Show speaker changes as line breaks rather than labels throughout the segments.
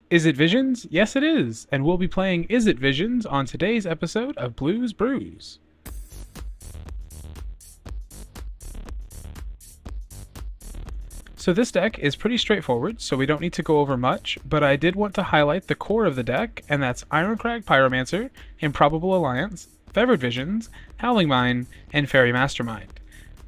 Is it Visions? Yes, it is, and we'll be playing Izzet Visions on today's episode of Blues Brews. So this deck is pretty straightforward, so we don't need to go over much, but I did want to highlight the core of the deck, and that's Ironcrag Pyromancer, Improbable Alliance, Fevered Visions, Howling Mine, and Fairy Mastermind.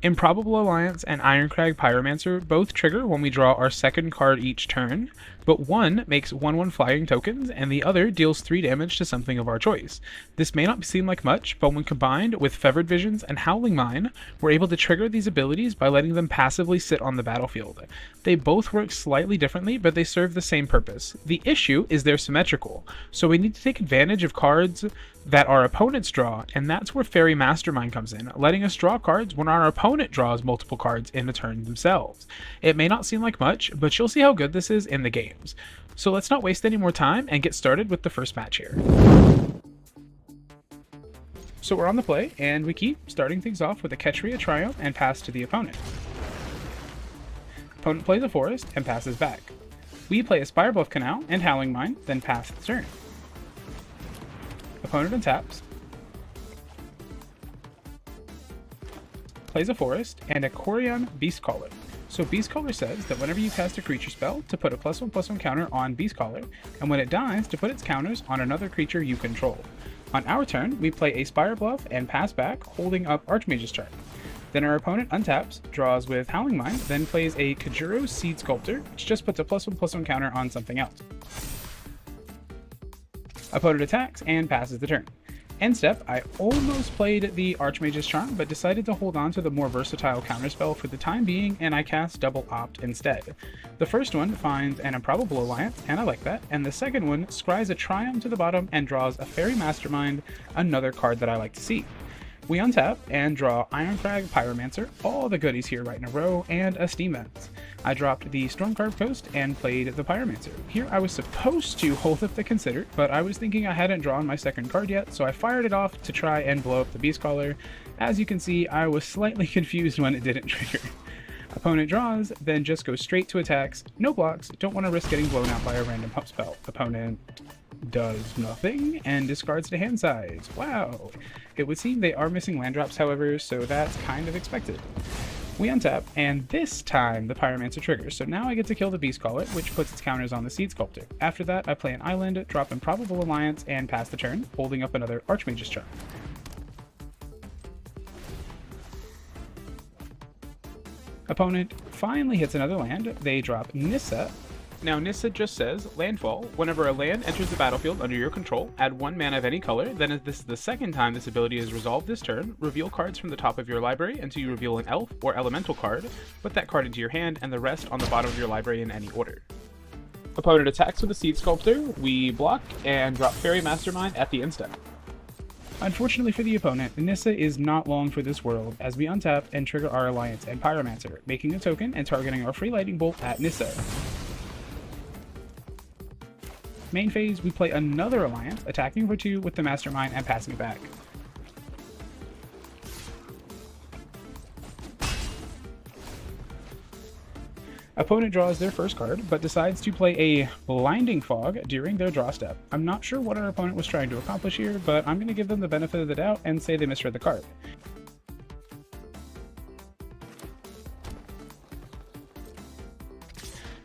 Improbable Alliance and Ironcrag Pyromancer both trigger when we draw our second card each turn, but one makes 1/1 flying tokens and the other deals 3 damage to something of our choice. This may not seem like much, but when combined with Fevered Visions and Howling Mine, we're able to trigger these abilities by letting them passively sit on the battlefield. They both work slightly differently, but they serve the same purpose. The issue is they're symmetrical, so we need to take advantage of cards that our opponents draw, and that's where Fairy Mastermind comes in, letting us draw cards when our opponent draws multiple cards in a turn themselves. It may not seem like much, but you'll see how good this is in the games. So let's not waste any more time and get started with the first match here. So we're on the play, and we keep starting things off with a Ketria Triumph and pass to the opponent. Opponent plays a Forest and passes back. We play a Spirebluff Canal and Howling Mine, then pass the turn. Opponent untaps, plays a Forest, and a Corian Beastcaller. So Beastcaller says that whenever you cast a creature spell, to put a +1/+1 counter on Beastcaller, and when it dies, to put its counters on another creature you control. On our turn, we play a Spirebluff and pass back, holding up Archmage's turn. Then our opponent untaps, draws with Howling Mine, then plays a Kajuro Seed Sculptor, which just puts a +1/+1 counter on something else. Opponent attacks and passes the turn. End step, I almost played the Archmage's Charm, but decided to hold on to the more versatile counterspell for the time being, and I cast Double Opt instead. The first one finds an Improbable Alliance, and I like that, and the second one scries a Triumph to the bottom and draws a Fairy Mastermind, another card that I like to see. We untap and draw Ironcrag Pyromancer, all the goodies here right in a row, and a Steam Vents. I dropped the Stormcarved Coast and played the Pyromancer. Here I was supposed to hold up the Consider, but I was thinking I hadn't drawn my second card yet, so I fired it off to try and blow up the Beastcaller. As you can see, I was slightly confused when it didn't trigger. Opponent draws, then just goes straight to attacks, no blocks, don't want to risk getting blown out by a random pump spell. Opponent does nothing and discards to hand size. Wow! It would seem they are missing land drops, however, so that's kind of expected. We untap, and this time the Pyromancer triggers, so now I get to kill the Beastcaller, which puts its counters on the Seed Sculptor. After that, I play an Island, drop Improbable Alliance, and pass the turn, holding up another Archmage's Charm. Opponent finally hits another land, they drop Nissa. Now Nissa just says, landfall, whenever a land enters the battlefield under your control, add 1 mana of any color, then if this is the second time this ability is resolved this turn, reveal cards from the top of your library until you reveal an elf or elemental card, put that card into your hand, and the rest on the bottom of your library in any order. Opponent attacks with a Seed Sculptor, we block, and drop Fairy Mastermind at the end step. Unfortunately for the opponent, Nissa is not long for this world, as we untap and trigger our Alliance and Pyromancer, making a token and targeting our free Lightning Bolt at Nissa. Main phase, we play another Alliance, attacking for 2 with the Mastermind and passing it back. Opponent draws their first card, but decides to play a Blinding Fog during their draw step. I'm not sure what our opponent was trying to accomplish here, but I'm going to give them the benefit of the doubt and say they misread the card.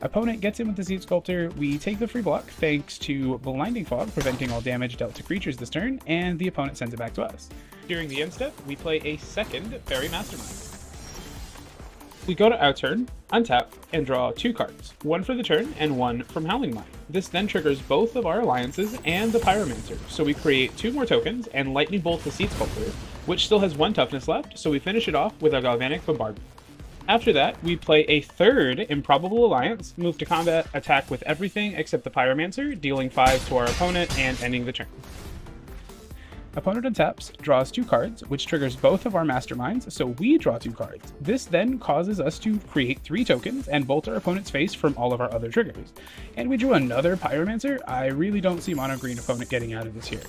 Opponent gets in with the Seed Sculptor, we take the free block thanks to Blinding Fog, preventing all damage dealt to creatures this turn, and the opponent sends it back to us. During the end step, we play a second Fairy Mastermind. We go to our turn, untap, and draw 2 cards, 1 for the turn and 1 from Howling Mine. This then triggers both of our alliances and the Pyromancer, so we create 2 more tokens and Lightning Bolt the Seed Sculptor, which still has 1 toughness left, so we finish it off with a Galvanic Bombardment. After that, we play a third Improbable Alliance, move to combat, attack with everything except the Pyromancer, dealing 5 to our opponent and ending the turn. Opponent untaps, draws 2 cards, which triggers both of our Masterminds, so we draw 2 cards. This then causes us to create 3 tokens and bolt our opponent's face from all of our other triggers. And we drew another Pyromancer. I really don't see mono green opponent getting out of this here.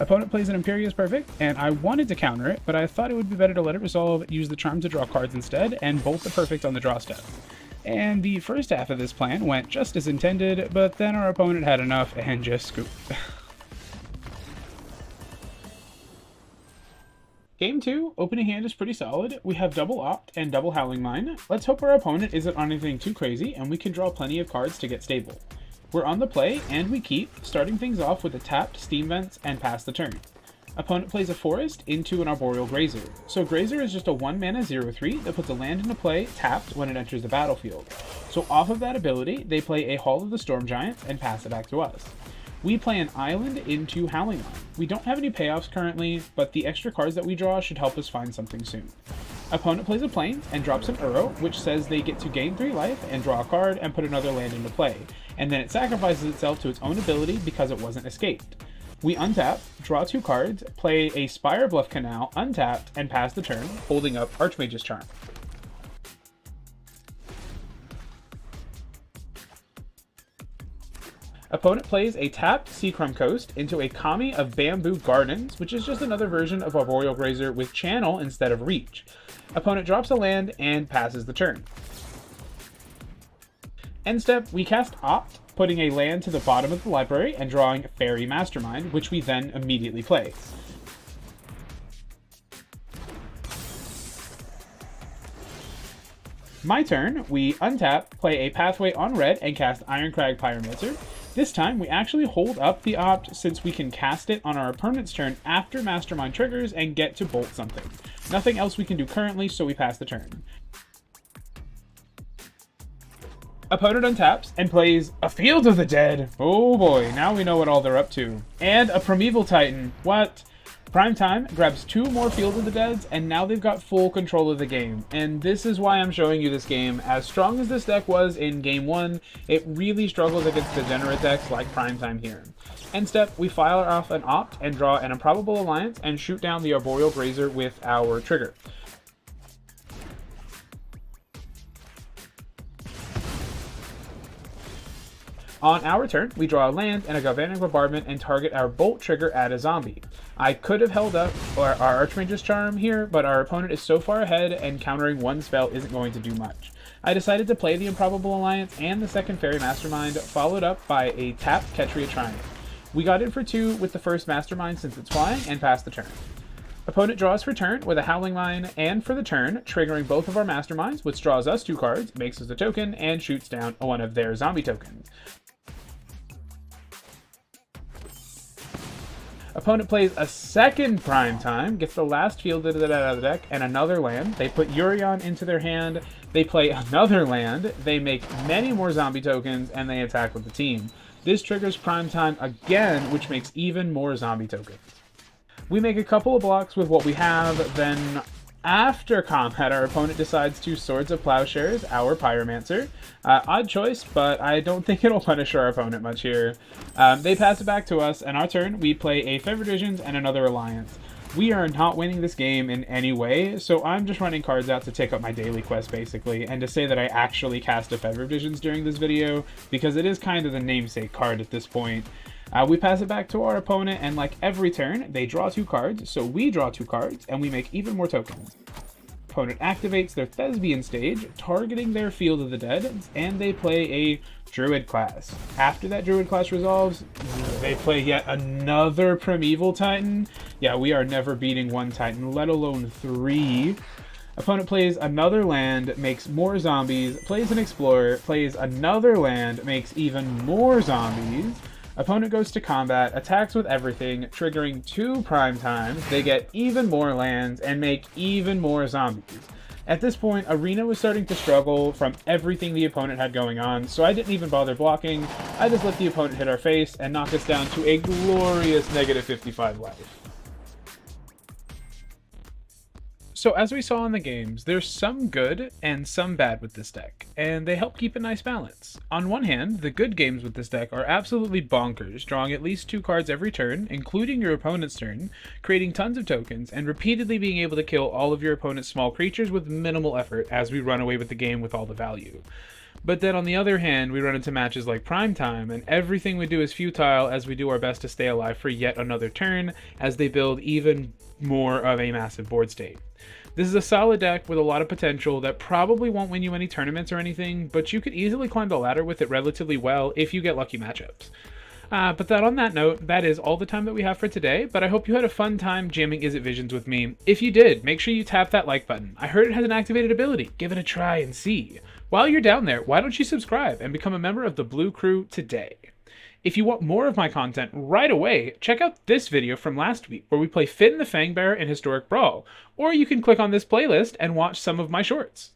Opponent plays an Imperious Perfect, and I wanted to counter it, but I thought it would be better to let it resolve, use the Charm to draw cards instead, and bolt the Perfect on the draw step. And the first half of this plan went just as intended, but then our opponent had enough and just scooped. Game 2, opening hand is pretty solid. We have double Opt and double Howling Mine. Let's hope our opponent isn't on anything too crazy and we can draw plenty of cards to get stable. We're on the play, and we keep, starting things off with a tapped Steam Vents and pass the turn. Opponent plays a Forest into an Arboreal Grazer. So Grazer is just a 1-mana 0/3 that puts a land into play tapped when it enters the battlefield. So off of that ability, they play a Hall of the Storm Giants and pass it back to us. We play an Island into Howling Mine. We don't have any payoffs currently, but the extra cards that we draw should help us find something soon. Opponent plays a Plains and drops an Uro, which says they get to gain 3 life and draw a card and put another land into play, and then it sacrifices itself to its own ability because it wasn't escaped. We untap, draw 2 cards, play a Spire Bluff Canal untapped, and pass the turn, holding up Archmage's Charm. Opponent plays a tapped Seacrum Coast into a Kami of Bamboo Gardens, which is just another version of Arboreal Grazer with Channel instead of Reach. Opponent drops a land and passes the turn. End step, we cast Opt, putting a land to the bottom of the library and drawing Fairy Mastermind, which we then immediately play. My turn, we untap, play a Pathway on red, and cast Ironcrag Pyromancer. This time, we actually hold up the Opt since we can cast it on our opponent's turn after Mastermind triggers and get to bolt something. Nothing else we can do currently, so we pass the turn. Opponent untaps and plays a Field of the Dead. Oh boy, now we know what all they're up to. And a Primeval Titan. What? Primetime grabs 2 more Field of the Deads, and now they've got full control of the game. And this is why I'm showing you this game. As strong as this deck was in Game 1, it really struggles against degenerate decks like Primetime here. End step, we fire off an Opt and draw an Improbable Alliance and shoot down the Arboreal Grazer with our trigger. On our turn, we draw a land and a Galvanic Bombardment and target our Bolt trigger at a zombie. I could have held up our Archmage's Charm here, but our opponent is so far ahead and countering 1 spell isn't going to do much. I decided to play the Improbable Alliance and the second Fairy Mastermind, followed up by a tapped Ketria Triumph. We got in for 2 with the first Mastermind since it's flying and passed the turn. Opponent draws for turn with a Howling Mine, and for the turn, triggering both of our Masterminds, which draws us 2 cards, makes us a token, and shoots down one of their zombie tokens. Opponent plays a second Primetime, gets the last Field out of the deck, and another land. They put Yorion into their hand, they play another land, they make many more zombie tokens, and they attack with the team. This triggers Primetime again, which makes even more zombie tokens. We make a couple of blocks with what we have, then after combat, our opponent decides to Swords of Plowshares, our Pyromancer. Odd choice, but I don't think it'll punish our opponent much here. They pass it back to us, and our turn, we play a Favored Visions and another Alliance. We are not winning this game in any way, so I'm just running cards out to take up my daily quest, basically, and to say that I actually cast a Favored Visions during this video, because it is kind of the namesake card at this point. We pass it back to our opponent, and like every turn, they draw 2 cards, so we draw 2 cards, and we make even more tokens. Opponent activates their Thespian stage, targeting their Field of the Dead, and they play a Druid class. After that Druid class resolves, they play yet another Primeval Titan. Yeah, we are never beating 1 Titan, let alone 3. Opponent plays another land, makes more zombies, plays an Explorer, plays another land, makes even more zombies. Opponent goes to combat, attacks with everything, triggering 2 Primetimes, they get even more lands, and make even more zombies. At this point, Arena was starting to struggle from everything the opponent had going on, so I didn't even bother blocking. I just let the opponent hit our face and knock us down to a glorious negative 55 life. So as we saw in the games, there's some good and some bad with this deck, and they help keep a nice balance. On one hand, the good games with this deck are absolutely bonkers, drawing at least 2 cards every turn, including your opponent's turn, creating tons of tokens, and repeatedly being able to kill all of your opponent's small creatures with minimal effort as we run away with the game with all the value. But then on the other hand, we run into matches like Primetime, and everything we do is futile as we do our best to stay alive for yet another turn as they build even more of a massive board state. This is a solid deck with a lot of potential that probably won't win you any tournaments or anything, but you could easily climb the ladder with it relatively well if you get lucky matchups. But on that note, that is all the time that we have for today, but I hope you had a fun time jamming Izzet Visions with me. If you did, make sure you tap that like button. I heard it has an activated ability. Give it a try and see. While you're down there, why don't you subscribe and become a member of the Blue Crew today? If you want more of my content right away, check out this video from last week where we play Finn the Fangbearer in Historic Brawl, or you can click on this playlist and watch some of my shorts.